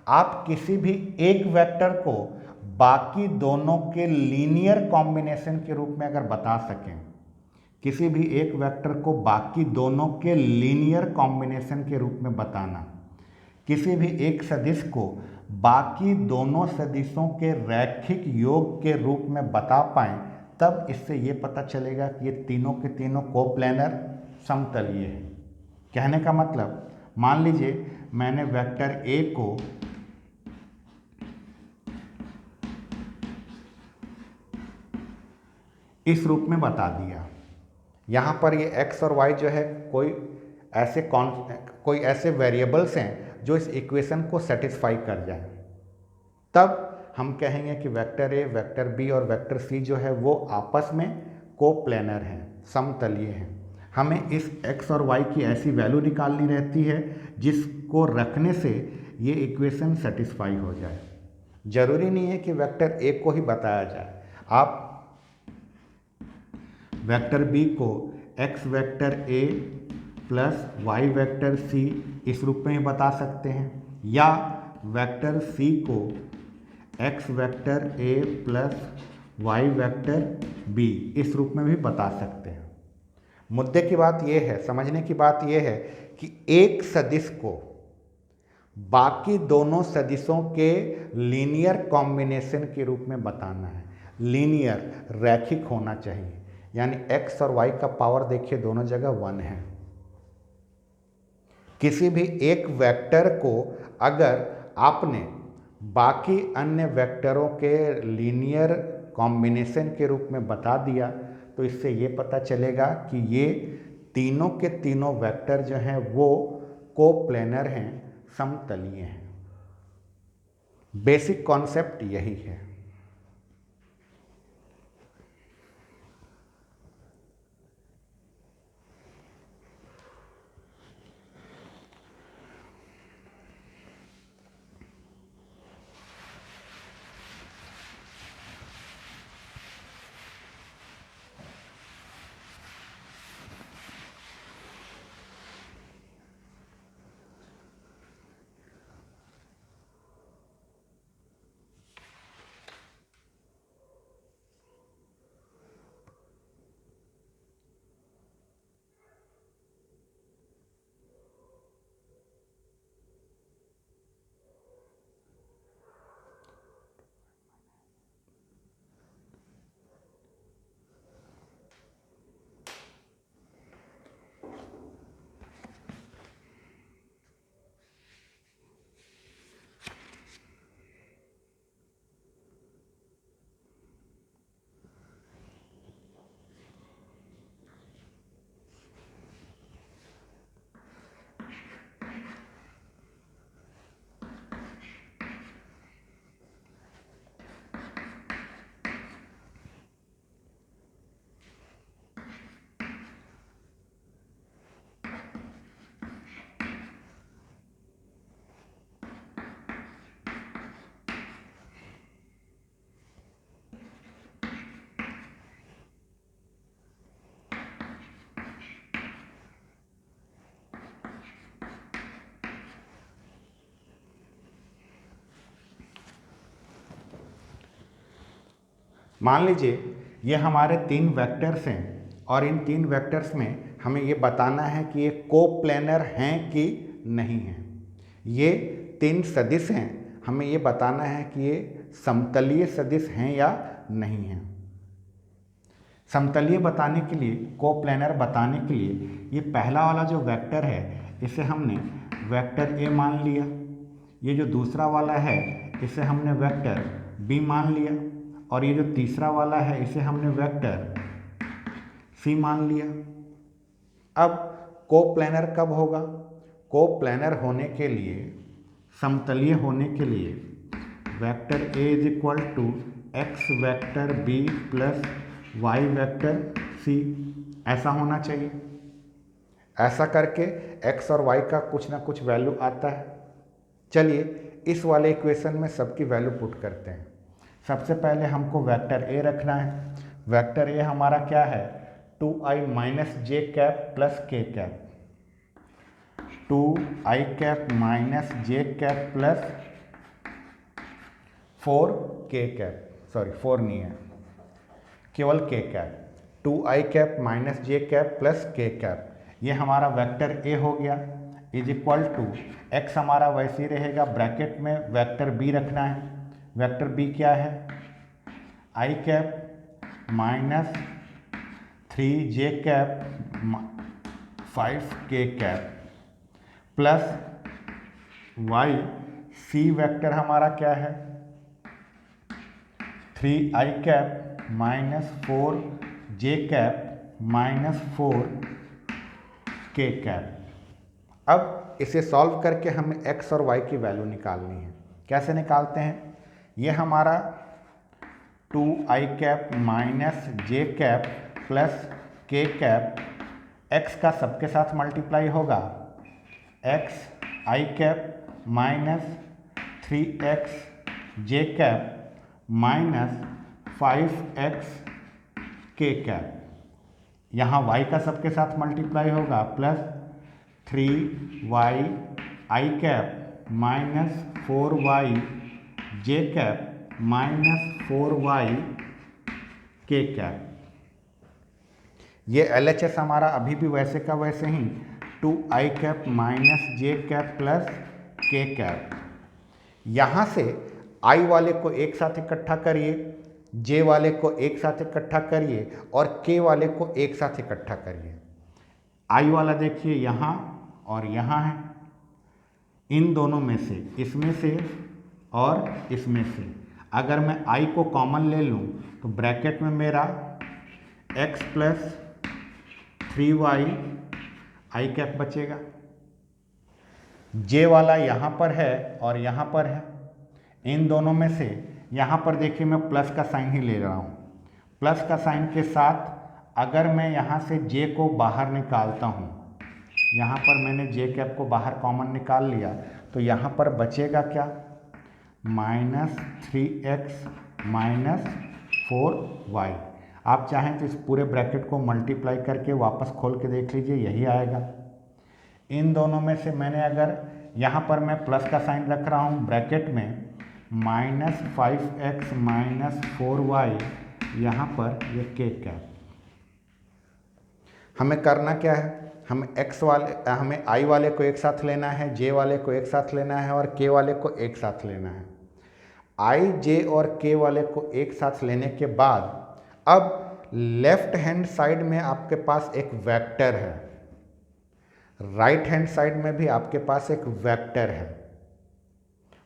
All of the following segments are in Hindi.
आप किसी भी एक वेक्टर को बाकी दोनों के लीनियर कॉम्बिनेशन के रूप में अगर बता सकें, किसी भी एक वेक्टर को बाकी दोनों के लीनियर कॉम्बिनेशन के रूप में बताना, किसी भी एक सदिश को बाकी दोनों सदिशों के रैखिक योग के रूप में बता पाएं, तब इससे ये पता चलेगा कि ये तीनों के तीनों कोप्लेनर समतलीय हैं। कहने का मतलब, मान लीजिए मैंने वेक्टर ए को इस रूप में बता दिया। यहाँ पर ये x और y जो है कोई ऐसे वेरिएबल्स हैं जो इस इक्वेशन को सेटिस्फाई कर जाएं, तब हम कहेंगे कि वेक्टर ए, वेक्टर बी और वेक्टर सी जो है वो आपस में कोप्लेनर हैं, समतलीय हैं। हमें इस x और y की ऐसी वैल्यू निकालनी रहती है जिसको रखने से ये इक्वेशन सेटिस्फाई हो जाए। जरूरी नहीं है कि वेक्टर ए को ही बताया जाए, आप वेक्टर बी को x vector A plus y vector C इस रूप में ही बता सकते हैं, या वेक्टर सी को x vector A plus y vector B इस रूप में भी बता सकते हैं। मुद्दे की बात यह है, समझने की बात यह है कि एक सदिश को बाकी दोनों सदिशों के लीनियर कॉम्बिनेशन के रूप में बताना है। लीनियर, रैखिक होना चाहिए, यानी x और y का पावर देखिए दोनों जगह 1 है। किसी भी एक वेक्टर को अगर आपने बाकी अन्य वेक्टरों के लीनियर कॉम्बिनेशन के रूप में बता दिया, तो इससे ये पता चलेगा कि ये तीनों के तीनों वेक्टर जो हैं वो कोप्लेनर हैं, समतलीय हैं। बेसिक कॉन्सेप्ट यही है। मान लीजिए ये हमारे 3 वेक्टर्स हैं और इन 3 वेक्टर्स में हमें ये बताना है कि ये कोप्लेनर हैं कि नहीं हैं। ये 3 सदिश हैं, हमें ये बताना है कि ये समतलीय सदिश हैं या नहीं हैं। समतलीय बताने के लिए, कोप्लेनर बताने के लिए, ये पहला वाला जो वेक्टर है इसे हमने वेक्टर ए मान लिया, ये जो दूसरा वाला है इसे हमने वेक्टर बी मान लिया, और ये जो तीसरा वाला है इसे हमने वेक्टर सी मान लिया। अब कोप्लेनर कब होगा? कोप्लेनर होने के लिए, समतलीय होने के लिए vector A is equal to x vector B plus y vector C, ऐसा होना चाहिए। ऐसा करके x और y का कुछ ना कुछ वैल्यू आता है। चलिए इस वाले इक्वेशन में सबकी वैल्यू पुट करते हैं। सबसे पहले हमको वेक्टर ए रखना है। वेक्टर ए हमारा क्या है? 2i माइनस जे कैप प्लस के कैप, 2i कैप माइनस जे कैप प्लस 4 के कैप, सॉरी 4 नहीं है, केवल के कैप, 2i कैप माइनस जे कैप प्लस के कैप, ये हमारा वेक्टर ए हो गया, इज इक्वल टू एक्स हमारा वैसे ही रहेगा, ब्रैकेट में वेक्टर बी रखना है, वेक्टर बी क्या है, I cap minus 3j cap 5k cap plus Y, C vector हमारा क्या है, 3i cap minus 4j cap minus 4k cap. अब इसे सॉल्व करके हमें x और y की वैल्यू निकालनी है। कैसे निकालते हैं, ये हमारा 2i कैप माइनस जे कैप प्लस के कैप x का सबके साथ मल्टीप्लाई होगा, x i cap minus 3x J cap minus 5x के कैप, यहाँ y का सबके साथ मल्टीप्लाई होगा प्लस 3y आई कैप माइनस 4y जे कैप माइनस 4y के कैप। ये LHS हमारा अभी भी वैसे का वैसे ही 2i कैप माइनस जे कैप प्लस के कैप। यहाँ से i वाले को एक साथ इकट्ठा करिए, j वाले को एक साथ इकट्ठा करिए और k वाले को एक साथ इकट्ठा करिए। i वाला देखिए यहाँ और यहाँ है, इन दोनों में से, इसमें से और इसमें से अगर मैं i को कॉमन ले लूँ तो ब्रैकेट में मेरा x प्लस 3y आई कैप बचेगा, j वाला यहाँ पर है और यहाँ पर है, इन दोनों में से यहाँ पर देखिए मैं प्लस का साइन ही ले रहा हूँ, प्लस का साइन के साथ अगर मैं यहाँ से j को बाहर निकालता हूँ, यहाँ पर मैंने जे कैप को बाहर कॉमन निकाल लिया तो यहाँ पर बचेगा क्या, माइनस 3x माइनस 4y। आप चाहें तो इस पूरे ब्रैकेट को मल्टीप्लाई करके वापस खोल के देख लीजिए, यही आएगा। इन दोनों में से मैंने अगर यहाँ पर मैं प्लस का साइन रख रहा हूँ ब्रैकेट में, माइनस 5x माइनस 4y, यहाँ पर ये के कैप। हमें करना क्या है, हमें i वाले को एक साथ लेना है, j वाले को एक साथ लेना है और k वाले को एक साथ लेना है। i, j और k वाले को एक साथ लेने के बाद अब लेफ्ट हैंड साइड में आपके पास एक वेक्टर है, राइट हैंड साइड में भी आपके पास एक वेक्टर है।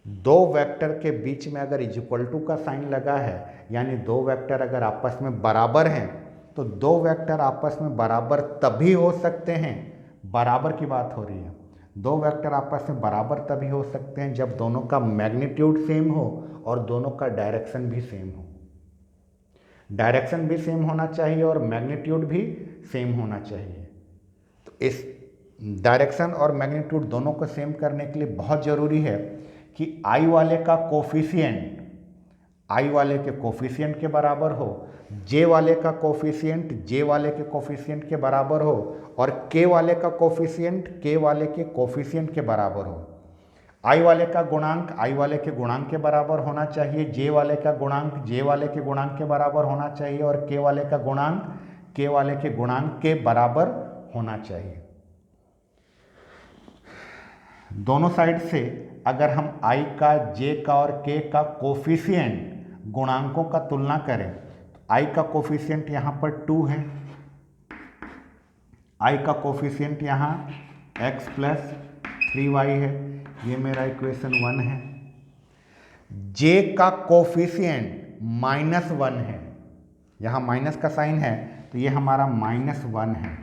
दो वेक्टर के बीच में अगर इज इक्वल टू का साइन लगा है, यानी दो वेक्टर अगर आपस में बराबर हैं, तो दो वेक्टर आपस में बराबर तभी हो सकते हैं, बराबर की बात हो रही है, दो वेक्टर आपस में बराबर तभी हो सकते हैं जब दोनों का मैग्नीट्यूड सेम हो और दोनों का डायरेक्शन भी सेम हो। डायरेक्शन भी सेम होना चाहिए और मैग्नीट्यूड भी सेम होना चाहिए। तो इस डायरेक्शन और मैग्नीट्यूड दोनों को सेम करने के लिए बहुत ज़रूरी है कि i वाले का कोफिशिएंट i वाले के कोफिशिएंट के बराबर हो, j वाले का कोफिशिएंट j वाले के कोफिशिएंट के बराबर हो और k वाले का कोफिशिएंट k वाले के कोफिशिएंट के बराबर हो। i वाले का गुणांक i वाले के गुणांक के बराबर होना चाहिए, j वाले का गुणांक j वाले के गुणांक के बराबर होना चाहिए और k वाले का गुणांक k वाले के गुणांक के बराबर होना चाहिए। दोनों साइड से अगर हम i का, j का और k का कोफिशिएंट गुणांकों का तुलना करें तो i का कोफिशिएंट यहाँ पर 2 है, i का कोफिशिएंट यहाँ x प्लस 3y है, ये मेरा इक्वेशन 1 है। j का कोफिशिएंट -1 है, यहाँ माइनस का साइन है तो ये हमारा -1 है।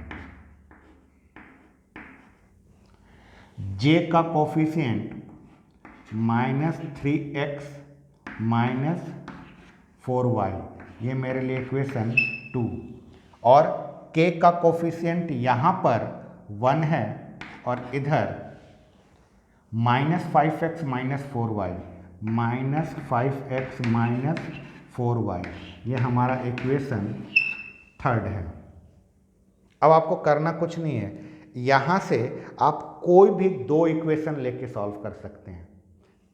j का कोफिशिएंट -3x माइनस 4y, ये मेरे लिए इक्वेशन 2, और k का कोफिशिएंट यहाँ पर 1 है और इधर -5x minus 4y, -5x minus 4y, ये हमारा इक्वेशन 3 है। अब आपको करना कुछ नहीं है, यहाँ से आप कोई भी दो इक्वेशन लेके सॉल्व कर सकते हैं।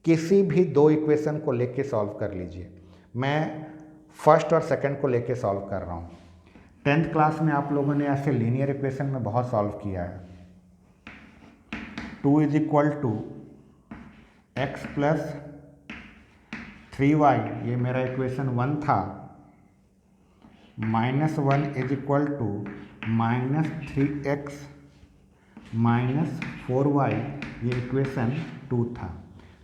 किसी भी दो इक्वेशन को लेके सॉल्व कर लीजिए। मैं फर्स्ट और सेकंड को लेके सॉल्व कर रहा हूँ। 10th क्लास में आप लोगों ने ऐसे लीनियर इक्वेशन में बहुत सॉल्व किया है। 2 is equal to x plus 3y, ये मेरा इक्वेशन 1 था। -1 is equal to -3x minus 4y, ये इक्वेशन 2 था।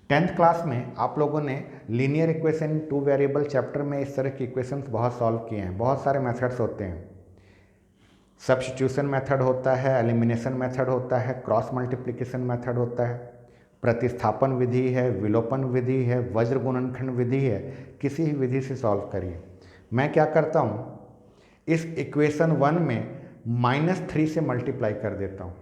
10th क्लास में आप लोगों ने लीनियर इक्वेशन 2 वेरिएबल चैप्टर में इस तरह के इक्वेशंस बहुत सॉल्व किए हैं। बहुत सारे मेथड्स होते हैं, सब्स्टिट्यूशन मेथड होता है, एलिमिनेशन मेथड होता है, क्रॉस मल्टीप्लिकेशन मेथड होता है, प्रतिस्थापन विधि है, विलोपन विधि है, वज्र गुणनखंड विधि है। किसी भी विधि से सॉल्व करिए। मैं क्या करता हूँ, इस इक्वेशन 1 में -3 से मल्टीप्लाई कर देता हूँ।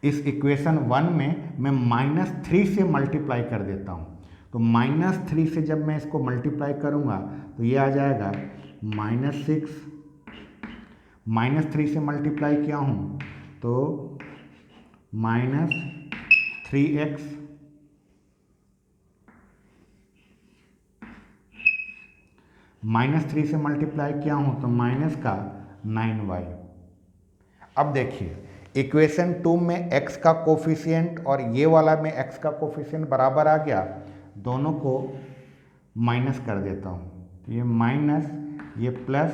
इस इक्वेशन 1 में मैं -3 से मल्टीप्लाई कर देता हूँ। तो -3 से जब मैं इसको मल्टीप्लाई करूँगा तो ये आ जाएगा -6, -3 से मल्टीप्लाई किया हूँ तो -3x, -3 से मल्टीप्लाई किया हूँ तो -9y। अब देखिए इक्वेशन 2 में x का कोफिशिएंट और ये वाला में x का कोफिशिएंट बराबर आ गया। दोनों को माइनस कर देता हूँ, ये माइनस, ये प्लस,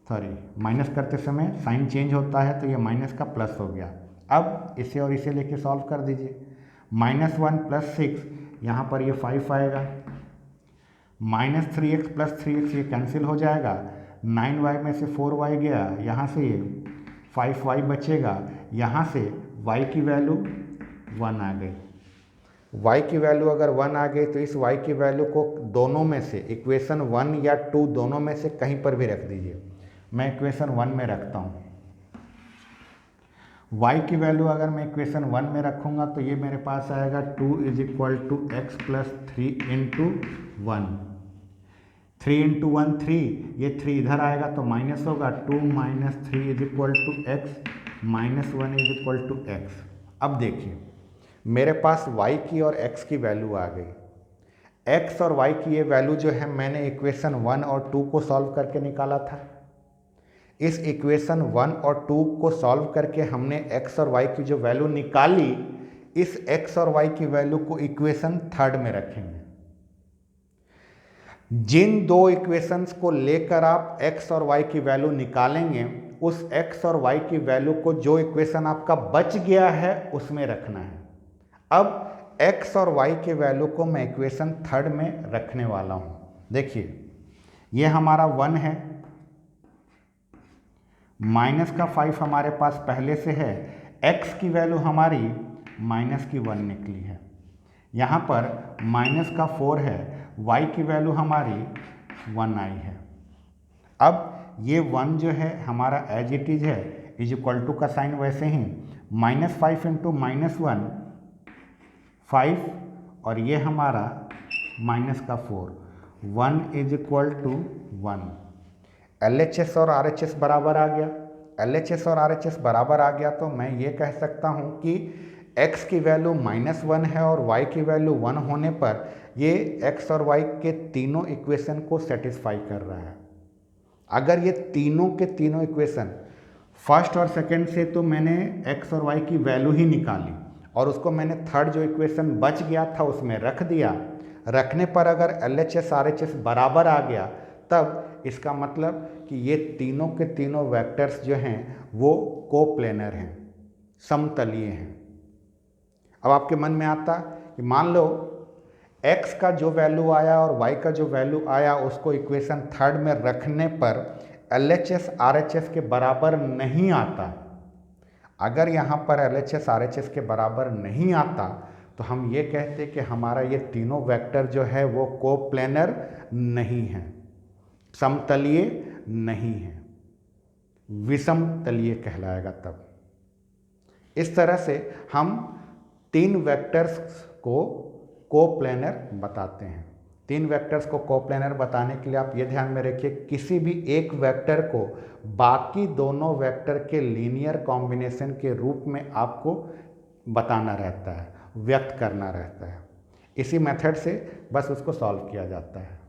सॉरी माइनस करते समय साइन चेंज होता है तो ये माइनस का प्लस हो गया। अब इसे और इसे लेके सॉल्व कर दीजिए। -1 + 6, यहाँ पर ये 5 आएगा। -3x + 3x ये कैंसिल हो जाएगा। 9y में से 4y गया, यहाँ से ये 5y बचेगा। यहाँ से y की वैल्यू 1 आ गई। y की वैल्यू अगर 1 आ गई तो इस y की वैल्यू को दोनों में से, इक्वेशन 1 या 2 दोनों में से कहीं पर भी रख दीजिए। मैं इक्वेशन 1 में रखता हूँ। y की वैल्यू अगर मैं इक्वेशन 1 में रखूँगा तो ये मेरे पास आएगा 2 = x + 3 × 1। 3 × 1 3, ये 3 इधर आएगा तो माइनस होगा। 2 - 3 = x, -1 = x। अब देखिए मेरे पास y की और x की वैल्यू आ गई। x और y की ये वैल्यू जो है मैंने इक्वेशन 1 और 2 को सॉल्व करके निकाला था। इस इक्वेशन 1 और 2 को सॉल्व करके हमने x और y की जो वैल्यू निकाली, इस x और y की वैल्यू को इक्वेशन 3 में रखेंगे। जिन दो इक्वेशंस को लेकर आप x और y की वैल्यू निकालेंगे, उस x और y की वैल्यू को जो इक्वेशन आपका बच गया है उसमें रखना है। अब x और y के वैल्यू को मैं इक्वेशन 3 में रखने वाला हूँ। देखिए ये हमारा 1 है, -5 हमारे पास पहले से है, x की वैल्यू हमारी -1 निकली है। यहाँ पर -4 है, y की वैल्यू हमारी 1 आई है। अब ये 1 जो है हमारा एज इट इज है, = का साइन वैसे ही, -5 × -1 5, और ये हमारा -4, 1 = 1। LHS और RHS बराबर आ गया। LHS और RHS बराबर आ गया तो मैं ये कह सकता हूँ कि x की वैल्यू -1 है और y की वैल्यू 1 होने पर ये x और y के तीनों इक्वेशन को सेटिस्फाई कर रहा है। अगर ये तीनों के तीनों इक्वेशन फर्स्ट और सेकंड से, तो मैंने x और y की वैल्यू ही निकाली और उसको मैंने थर्ड जो इक्वेशन बच गया था उसमें रख दिया। रखने पर अगर LHS RHS बराबर आ गया तब इसका मतलब कि ये तीनों के तीनों वेक्टर्स जो हैं वो कोप्लेनर हैं, समतलीय हैं। अब आपके मन में आता कि मान लो x का जो वैल्यू आया और y का जो वैल्यू आया उसको इक्वेशन 3 में रखने पर LHS RHS के बराबर नहीं आता। अगर यहाँ पर LHS RHS के बराबर नहीं आता तो हम ये कहते कि हमारा ये तीनों वेक्टर जो है वो कोप्लेनर नहीं है, समतलीय नहीं है, विषमतलीय कहलाएगा। तब इस तरह से हम 3 वेक्टर्स को कोप्लेनर बताते हैं। 3 वेक्टर्स को कोप्लेनर बताने के लिए आप ये ध्यान में रखिए, किसी भी एक वेक्टर को बाकी दोनों वेक्टर के लीनियर कॉम्बिनेशन के रूप में आपको बताना रहता है। व्यक्त करना रहता है। इसी मेथड से बस उसको सॉल्व किया जाता है।